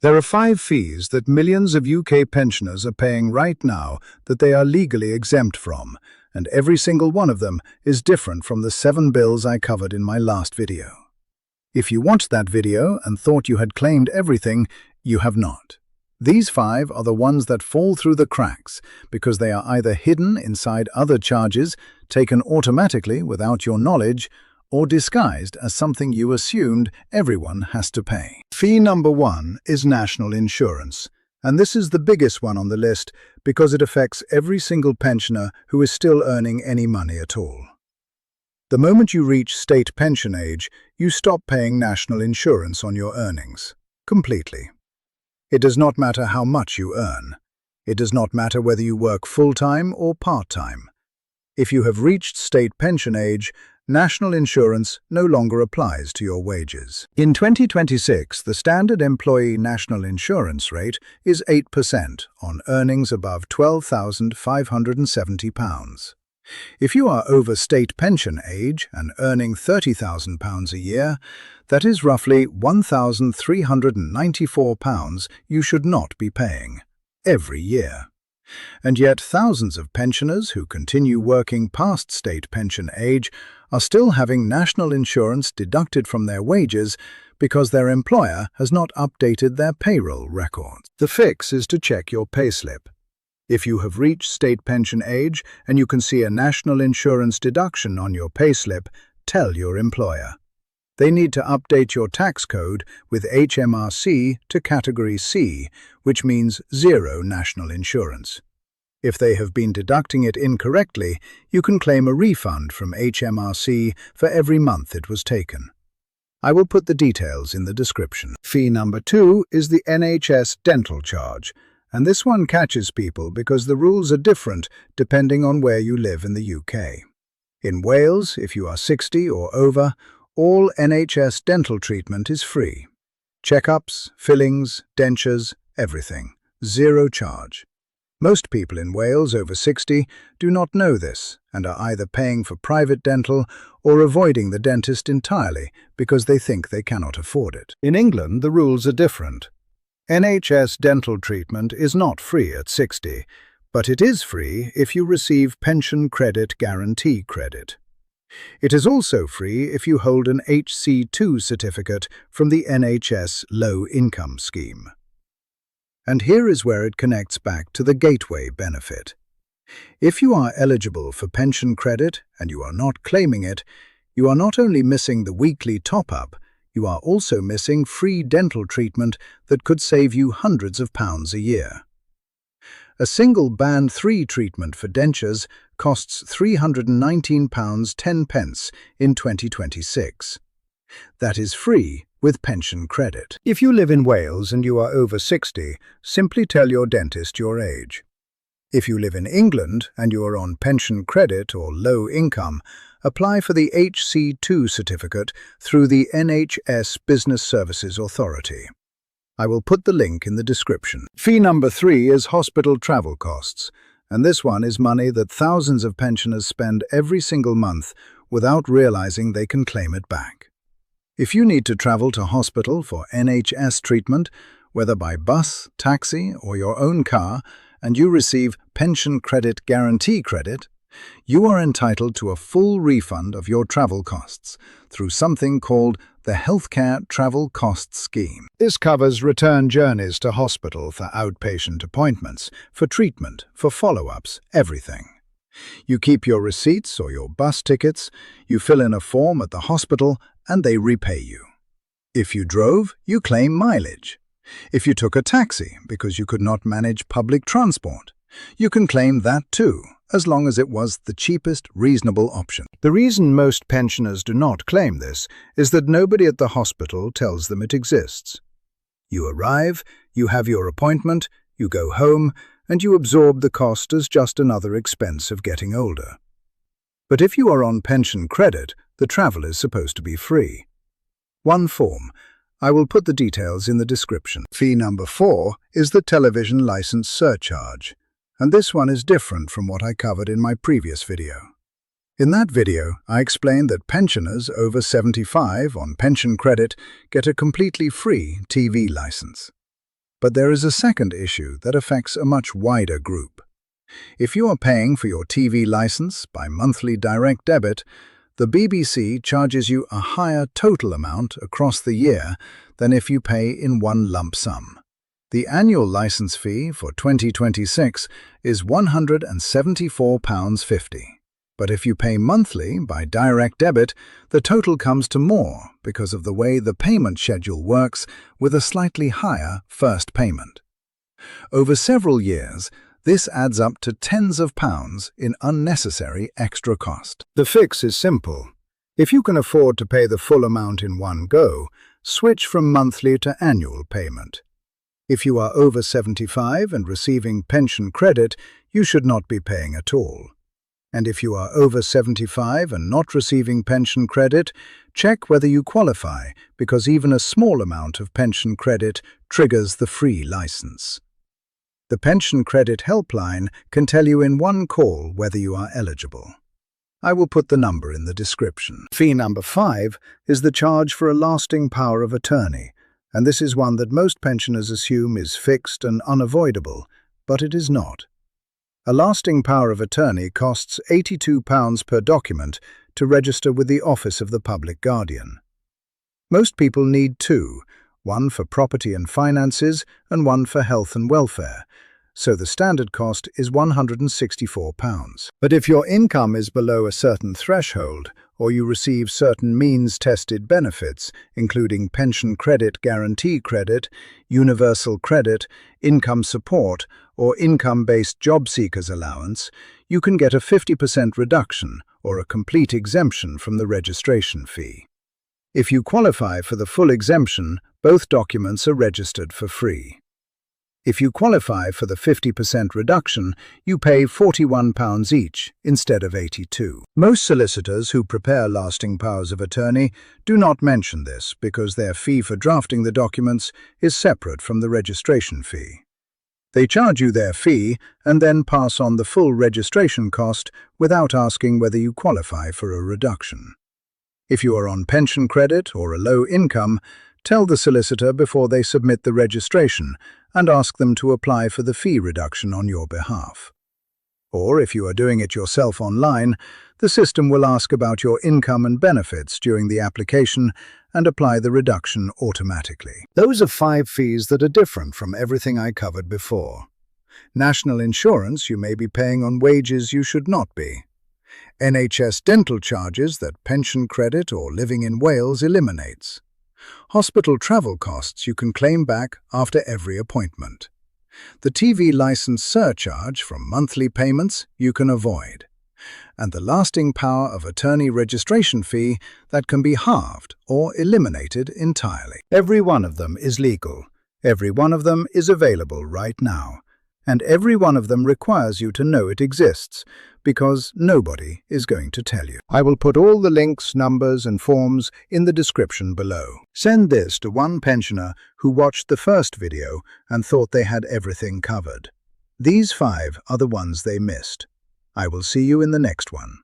There are 5 fees that millions of UK pensioners are paying right now that they are legally exempt from, and every single one of them is different from the 7 bills I covered in my last video. If you watched that video and thought you had claimed everything, you have not. These 5 are the ones that fall through the cracks because they are either hidden inside other charges, taken automatically without your knowledge, or disguised as something you assumed everyone has to pay. Fee number 1 is national insurance, and this is the biggest one on the list because it affects every single pensioner who is still earning any money at all. The moment you reach state pension age, you stop paying national insurance on your earnings. Completely. It does not matter how much you earn. It does not matter whether you work full-time or part-time. If you have reached state pension age, national insurance no longer applies to your wages. In 2026, the standard employee national insurance rate is 8% on earnings above £12,570. If you are over state pension age and earning £30,000 a year, that is roughly £1,394 you should not be paying every year. And yet thousands of pensioners who continue working past state pension age are still having national insurance deducted from their wages because their employer has not updated their payroll records. The fix is to check your payslip. If you have reached state pension age and you can see a national insurance deduction on your payslip, tell your employer. They need to update your tax code with HMRC to Category C, which means zero national insurance. If they have been deducting it incorrectly, you can claim a refund from HMRC for every month it was taken. I will put the details in the description. Fee number 2 is the NHS dental charge, and this one catches people because the rules are different depending on where you live in the UK. In Wales, if you are 60 or over, all NHS dental treatment is free. Checkups, fillings, dentures, everything. Zero charge. Most people in Wales over 60 do not know this and are either paying for private dental or avoiding the dentist entirely because they think they cannot afford it. In England, the rules are different. NHS dental treatment is not free at 60, but it is free if you receive pension credit guarantee credit. It is also free if you hold an HC2 certificate from the NHS Low Income Scheme. And here is where it connects back to the gateway benefit. If you are eligible for pension credit and you are not claiming it, you are not only missing the weekly top-up, you are also missing free dental treatment that could save you hundreds of pounds a year. A single Band 3 treatment for dentures costs £319.10 in 2026. That is free with pension credit. If you live in Wales and you are over 60, simply tell your dentist your age. If you live in England and you are on pension credit or low income, apply for the HC2 certificate through the NHS Business Services Authority. I will put the link in the description. Fee number 3 is hospital travel costs, and this one is money that thousands of pensioners spend every single month without realizing they can claim it back. If you need to travel to hospital for NHS treatment, whether by bus, taxi, or your own car, and you receive pension credit guarantee credit, you are entitled to a full refund of your travel costs through something called the Healthcare Travel Costs Scheme. This covers return journeys to hospital for outpatient appointments, for treatment, for follow-ups, everything. You keep your receipts or your bus tickets, you fill in a form at the hospital, and they repay you. If you drove, you claim mileage. If you took a taxi because you could not manage public transport, you can claim that too, as long as it was the cheapest reasonable option. The reason most pensioners do not claim this is that nobody at the hospital tells them it exists. You arrive, you have your appointment, you go home, and you absorb the cost as just another expense of getting older. But if you are on pension credit, the travel is supposed to be free. One form. I will put the details in the description. Fee number 4 is the television license surcharge, and this one is different from what I covered in my previous video. In that video, I explained that pensioners over 75 on pension credit get a completely free TV license. But there is a second issue that affects a much wider group. If you are paying for your TV license by monthly direct debit, the BBC charges you a higher total amount across the year than if you pay in one lump sum. The annual license fee for 2026 is £174.50. But if you pay monthly by direct debit, the total comes to more because of the way the payment schedule works with a slightly higher first payment. Over several years, this adds up to tens of pounds in unnecessary extra cost. The fix is simple. If you can afford to pay the full amount in one go, switch from monthly to annual payment. If you are over 75 and receiving pension credit, you should not be paying at all. And if you are over 75 and not receiving pension credit, check whether you qualify, because even a small amount of pension credit triggers the free license. The Pension Credit Helpline can tell you in one call whether you are eligible. I will put the number in the description. Fee number 5 is the charge for a lasting power of attorney, and this is one that most pensioners assume is fixed and unavoidable, but it is not. A lasting power of attorney costs £82 per document to register with the Office of the Public Guardian. Most people need two, one for property and finances and one for health and welfare, so the standard cost is £164. But if your income is below a certain threshold, or you receive certain means-tested benefits, including pension credit, guarantee credit, universal credit, income support, or income-based job seekers allowance, you can get a 50% reduction or a complete exemption from the registration fee. If you qualify for the full exemption, both documents are registered for free. If you qualify for the 50% reduction, you pay £41 each instead of £82. Most solicitors who prepare lasting powers of attorney do not mention this because their fee for drafting the documents is separate from the registration fee. They charge you their fee and then pass on the full registration cost without asking whether you qualify for a reduction. If you are on pension credit or a low income, tell the solicitor before they submit the registration and ask them to apply for the fee reduction on your behalf. Or if you are doing it yourself online, the system will ask about your income and benefits during the application and apply the reduction automatically. Those are 5 fees that are different from everything I covered before. National insurance you may be paying on wages you should not be. NHS dental charges that pension credit or living in Wales eliminates. Hospital travel costs you can claim back after every appointment. The TV license surcharge from monthly payments you can avoid. And the lasting power of attorney registration fee that can be halved or eliminated entirely. Every one of them is legal. Every one of them is available right now. And every one of them requires you to know it exists, because nobody is going to tell you. I will put all the links, numbers, and forms in the description below. Send this to one pensioner who watched the first video and thought they had everything covered. These 5 are the ones they missed. I will see you in the next one.